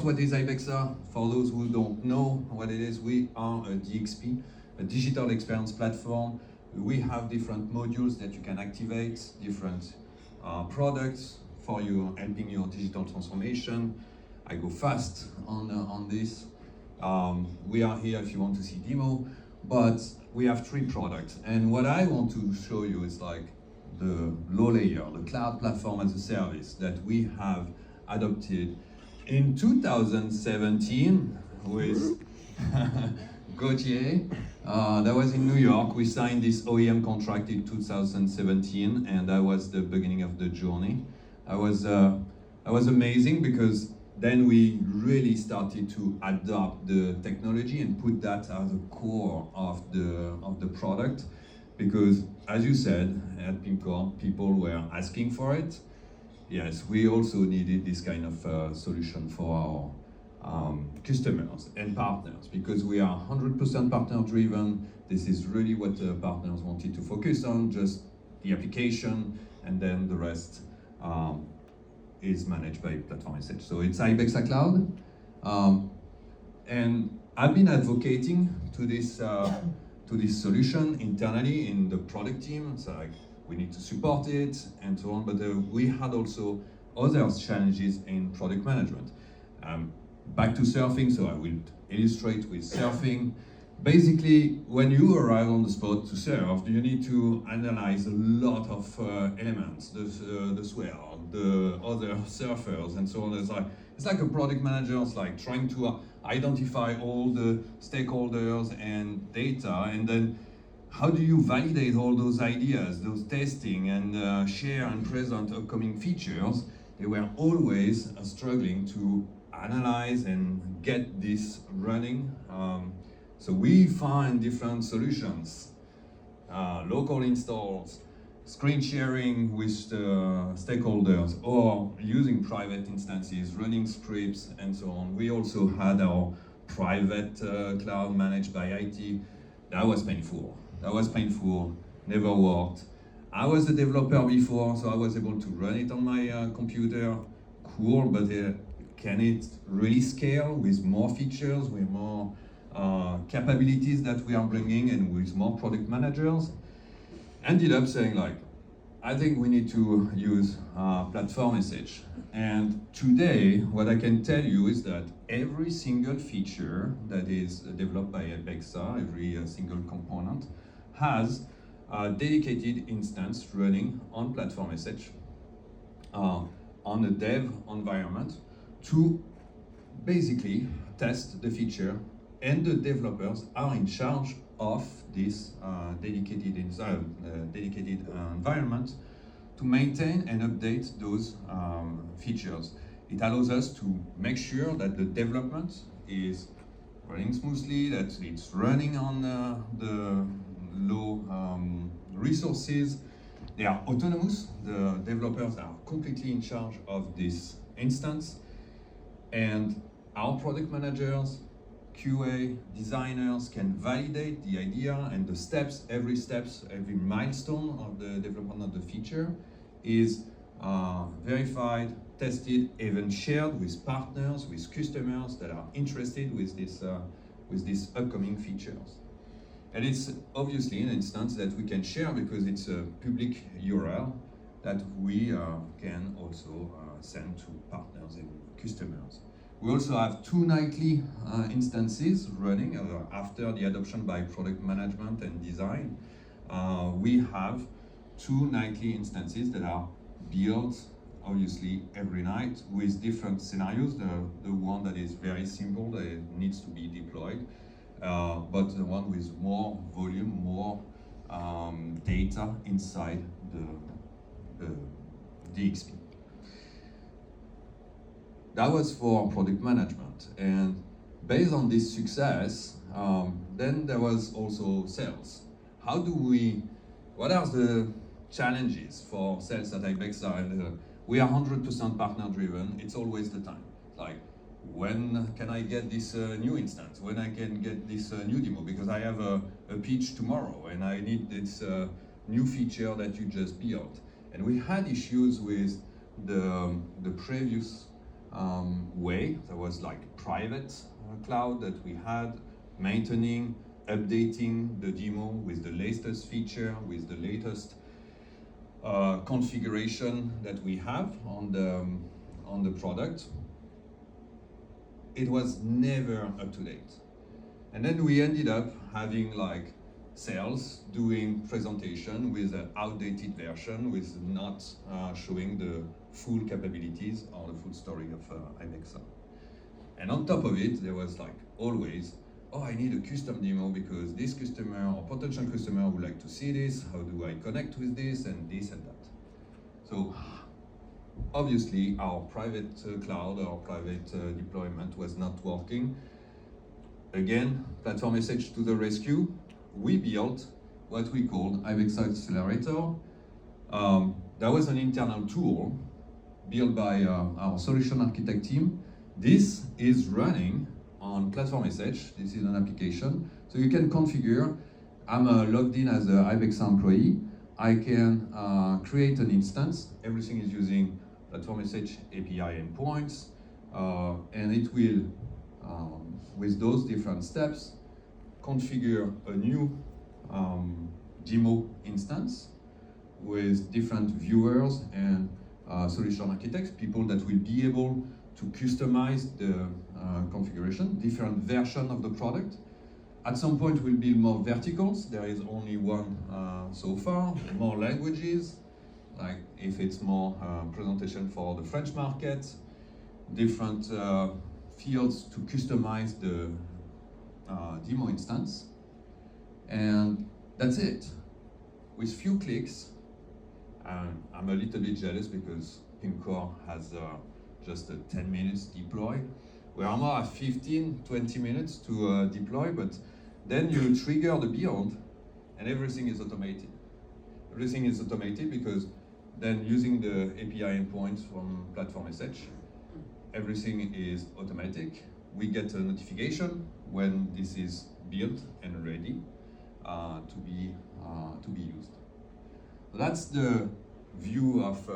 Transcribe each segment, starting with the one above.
what is Ibexa? For those who don't know what it is, we are a DXP, a digital experience platform. We have different modules that you can activate, different products for you, helping your digital transformation. I go fast on this. We are here if you want to see demo, but we have 3 products. And what I want to show you is like the low layer, the cloud platform as a service that we have adopted in 2017 with Gauthier. That was in New York. We signed this OEM contract in 2017, and that was the beginning of the journey. That was amazing because then we really started to adopt the technology and put that as a core of the product. Because, as you said, at Pimcore, people were asking for it. Yes, we also needed this kind of solution for our customers and partners, because we are 100% partner driven. This is really what the partners wanted to focus on, just the application, and then the rest is managed by Platform.sh. So it's Ibexa Cloud. And I've been advocating to this solution internally in the product team. It's like, we need to support it and so on, but we had also other challenges in product management. Back to surfing, so I will illustrate with surfing. Basically, when you arrive on the spot to surf, you need to analyze a lot of elements, the swell, the other surfers, and so on. It's like a product manager is like trying to identify all the stakeholders and data, and then how do you validate all those ideas, those testing, and share and present upcoming features? They were always struggling to analyze and get this running. So we find different solutions, local installs, screen sharing with the stakeholders, or using private instances, running scripts, and so on. We also had our private cloud managed by IT. That was painful. That was painful, never worked. I was a developer before, so I was able to run it on my computer. Cool, but can it really scale with more features, with more capabilities that we are bringing, and with more product managers? Ended up saying like, I think we need to use Platform.sh. And today, what I can tell you is that every single feature that is developed by Ibexa, every single component, has a dedicated instance running on Platform.sh on a dev environment to basically test the feature, and the developers are in charge of this dedicated environment to maintain and update those features. It allows us to make sure that the development is running smoothly, that it's running on the low resources. They are autonomous. The developers are completely in charge of this instance. And our product managers, QA, designers can validate the idea and the steps, every milestone of the development of the feature is verified, tested, even shared with partners, with customers that are interested with these upcoming features. And it's obviously an instance that we can share because it's a public URL that we can also send to partners and customers. We also have 2 nightly instances running after the adoption by product management and design. We have 2 nightly instances that are built, obviously, every night with different scenarios. The one that is very simple, that needs to be deployed, but the one with more volume, more data inside the DXP. That was for product management, and based on this success, then there was also sales. What are the challenges for sales at Ibexa? And we are 100% partner driven. It's always the time. Like, when can I get this new instance? When I can get this new demo? Because I have a pitch tomorrow and I need this new feature that you just built. And we had issues with the previous way. There was like private cloud that we had, maintaining, updating the demo with the latest feature, with the latest configuration that we have on the product. It was never up to date. And then we ended up having like sales doing presentation with an outdated version, with not showing the full capabilities or the full story of Ibexa. And on top of it, there was like always, oh, I need a custom demo because this customer or potential customer would like to see this. How do I connect with this and that? So obviously our private cloud, our private deployment was not working. Again, Platform.sh to the rescue. We built what we called Ibexa Accelerator. That was an internal tool built by our solution architect team. This is running on Platform.sh. This is an application. So you can configure, I'm logged in as an Ibexa employee. I can create an instance. Everything is using Platform.sh API endpoints. And it will, with those different steps, configure a new demo instance with different viewers and solution architects, people that will be able to customize the configuration, different version of the product. At some point we'll build more verticals. There is only one so far, more languages, like if it's more presentation for the French market, different fields to customize the demo instance. And that's it. With few clicks, I'm a little bit jealous because Pimcore has just a 10 minutes deploy. We are more at 15, 20 minutes to deploy, but then you trigger the build and everything is automated. Everything is automated because then using the API endpoints from Platform.sh, everything is automatic. We get a notification when this is built and ready to be used. So that's the view of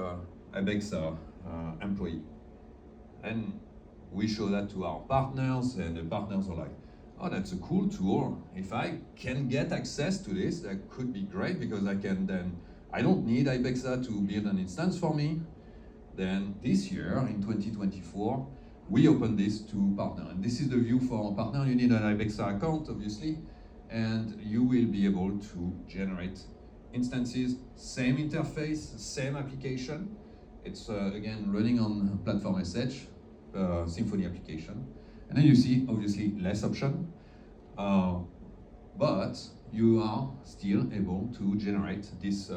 Ibexa employee. And we show that to our partners, and the partners are like, oh, that's a cool tool. If I can get access to this, that could be great because I don't need Ibexa to build an instance for me. Then this year, in 2024, we open this to partner. And this is the view for our partner. You need an Ibexa account, obviously, and you will be able to generate instances, same interface, same application. It's, again, running on Platform.sh, Symfony application. And then you see, obviously, less option, but you are still able to generate this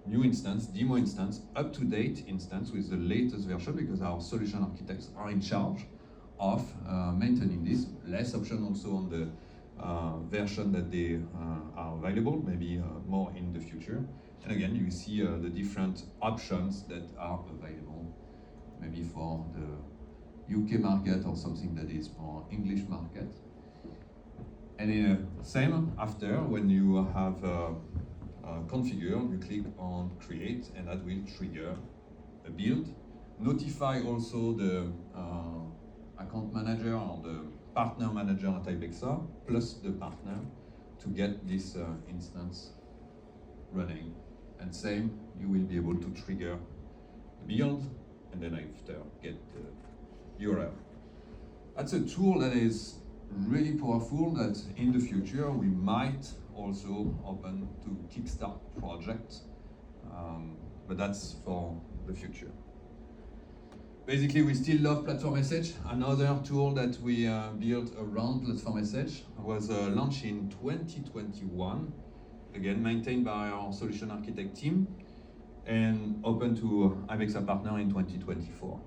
new instance, demo instance, up-to-date instance with the latest version because our solution architects are in charge of maintaining this. Less option also on the version that they are available, maybe more in the future. And again, you see the different options that are available, maybe for the UK market or something that is for English market. And same after, when you have configured, you click on create, and that will trigger a build. Notify also the account manager or the partner manager at Ibexa, plus the partner, to get this instance running. And same, you will be able to trigger the build, and then after get the URL. That's a tool that is really powerful that in the future we might also open to kickstart projects, but that's for the future. Basically, we still love Platform.sh. Another tool that we built around Platform.sh was launched in 2021, again maintained by our solution architect team, and open to Ibexa partner in 2024.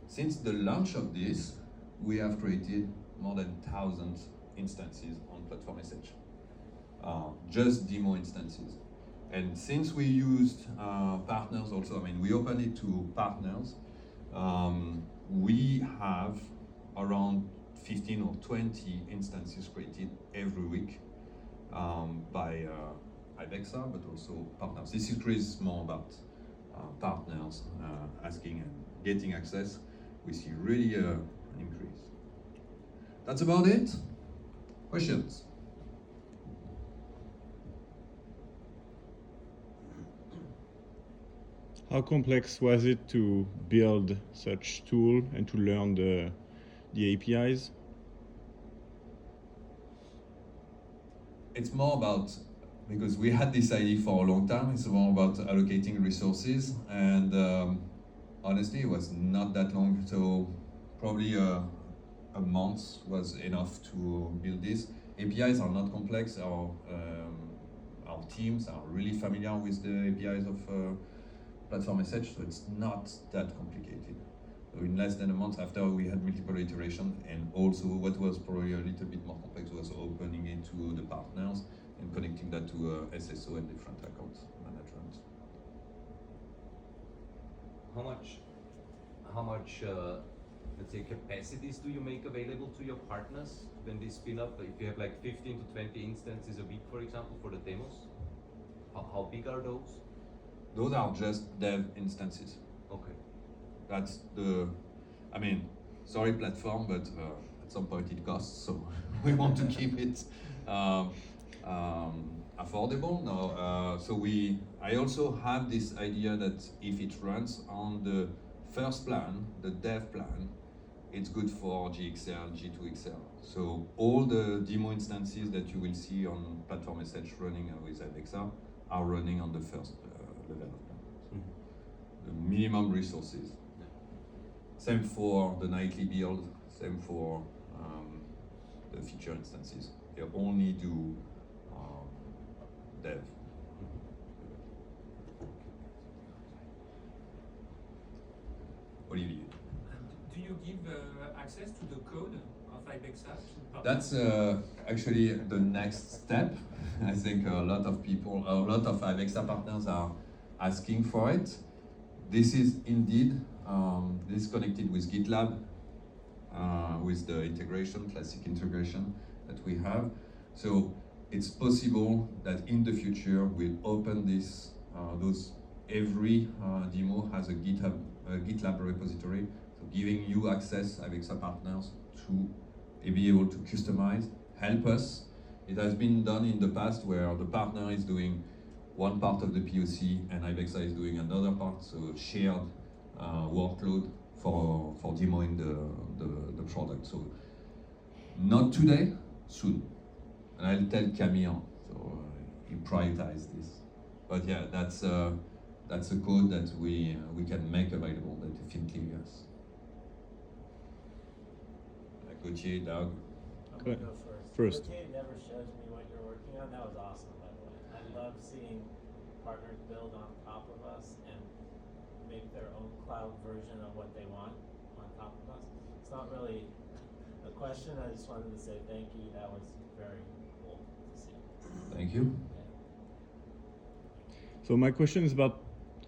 Since the launch of this, we have created more than 1,000 instances on Platform.sh, just demo instances. And since we used partners also, I mean, we opened it to partners, we have around 15 or 20 instances created every week by Ibexa, but also partners. This is more about partners asking and getting access. we see really an increase. That's about it. Questions? How complex was it to build such tool and to learn the APIs? It's more about, because we had this idea for a long time, it's more about allocating resources, and honestly it was not that long, so probably a month was enough to build this. APIs are not complex, our teams are really familiar with the APIs of Platform.sh, so it's not that complicated. So in less than a month after, we had multiple iterations, and also what was probably a little bit more complex was opening it to the partners and connecting that to SSO and different account management. How much let's say capacities do you make available to your partners when they spin up? If you have like 15 to 20 instances a week, for example, for the demos, how big are those? Those are just dev instances. Okay. That's the, I mean, sorry platform, but at some point it costs, so we want to keep it affordable now. I also have this idea that if it runs on the first plan, the dev plan, it's good for GXL, G2XL. So all the demo instances that you will see on Platform.sh running with Ibexa are running on the first level of plan. The minimum resources. Same for the nightly build, same for the feature instances. They only do dev. Olivier. Do you give access to the code of Ibexa? That's actually the next step. I think a lot of Ibexa partners are asking for it. This is indeed this is connected with GitLab, with the integration, classic integration that we have. So it's possible that in the future we'll open this. Every demo has a GitLab repository, so giving you access, Ibexa partners, to be able to customize, help us. It has been done in the past where the partner is doing one part of the POC and Ibexa is doing another part, so shared workload for demoing the product. So not today, soon. And I'll tell Camille, so he prioritized this. But yeah, that's a code that we can make available, that definitely yes. Gauthier, Doug. I'm gonna go First. Gauthier never shows me what you're working on. That was awesome, by the way. I love seeing partners build on top of us and make their own cloud version of what they want on top of us. It's not really a question. I just wanted to say thank you. That was very cool to see. Thank you. So my question is about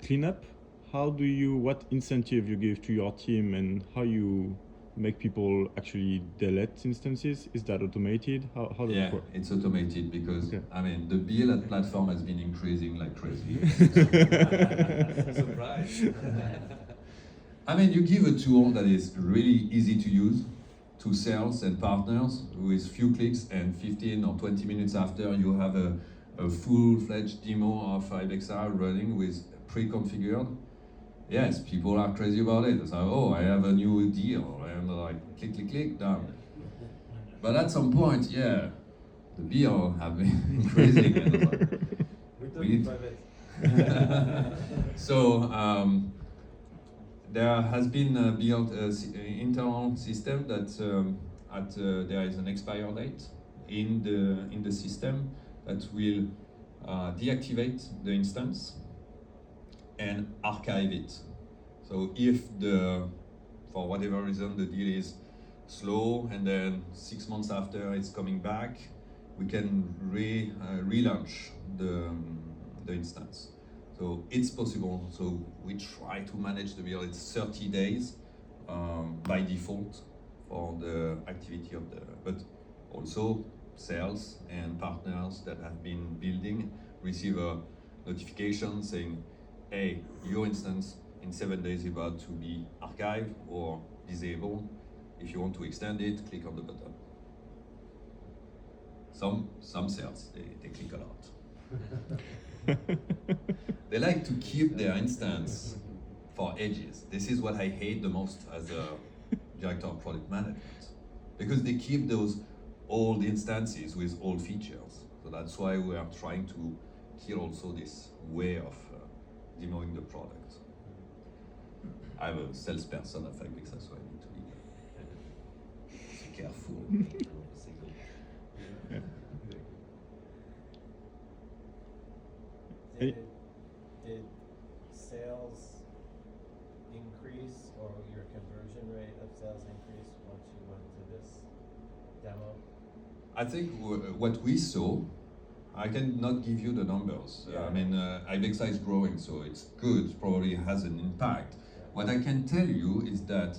cleanup. What incentive you give to your team and how you make people actually delete instances? Is that automated? How does it work? It's automated because, I mean, the bill at Platform has been increasing like crazy. Surprise. I mean, you give a tool that is really easy to use to sales and partners with few clicks, and 15 or 20 minutes after you have a full-fledged demo of Ibexa running with pre-configured. Yes, people are crazy about it. It's like, oh, I have a new deal, and like, click, click, click, done. But at some point, yeah, the bill have been increasing. So there has been built an internal system that there is an expire date in the system that will deactivate the instance and archive it. So if for whatever reason the deal is slow and then 6 months after it's coming back, we can relaunch the instance. So it's possible. So we try to manage the bill. It's 30 days by default for the activity of but also sales and partners that have been building receive a notification saying, hey, your instance in 7 days is about to be archived or disabled. If you want to extend it, click on the button. Some sales, they click a lot. They like to keep their instance for ages. This is what I hate the most as a director of product management, because they keep those old instances with old features. So that's why we are trying to kill also this way of demoing the product. I'm a salesperson at Ibexa, so I need to be careful. Did sales increase, or your conversion rate of sales increase once you went to this demo? I think what we saw, I cannot give you the numbers. Yeah. I mean, Ibexa is growing, so it's good, probably has an impact. Yeah. What I can tell you is that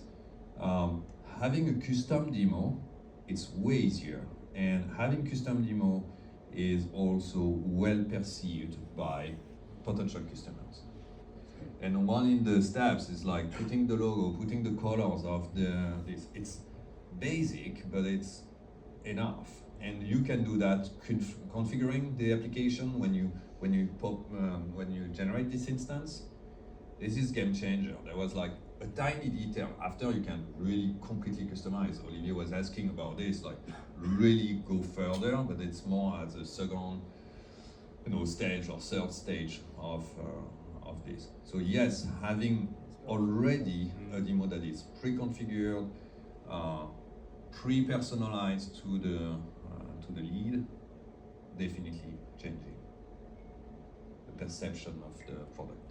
having a custom demo, it's way easier. And having custom demo is also well perceived by potential customers. And one in the steps is like putting the logo, putting the colors of this. It's basic, but it's enough. And you can do that configuring the application when you generate this instance. This is game changer. There was like a tiny detail. After you can really completely customize. Olivier was asking about this, like really go further, but it's more as a second, stage or third stage of this. So yes, having already a demo that is pre-configured, pre-personalized to the lead, definitely changing the perception of the product.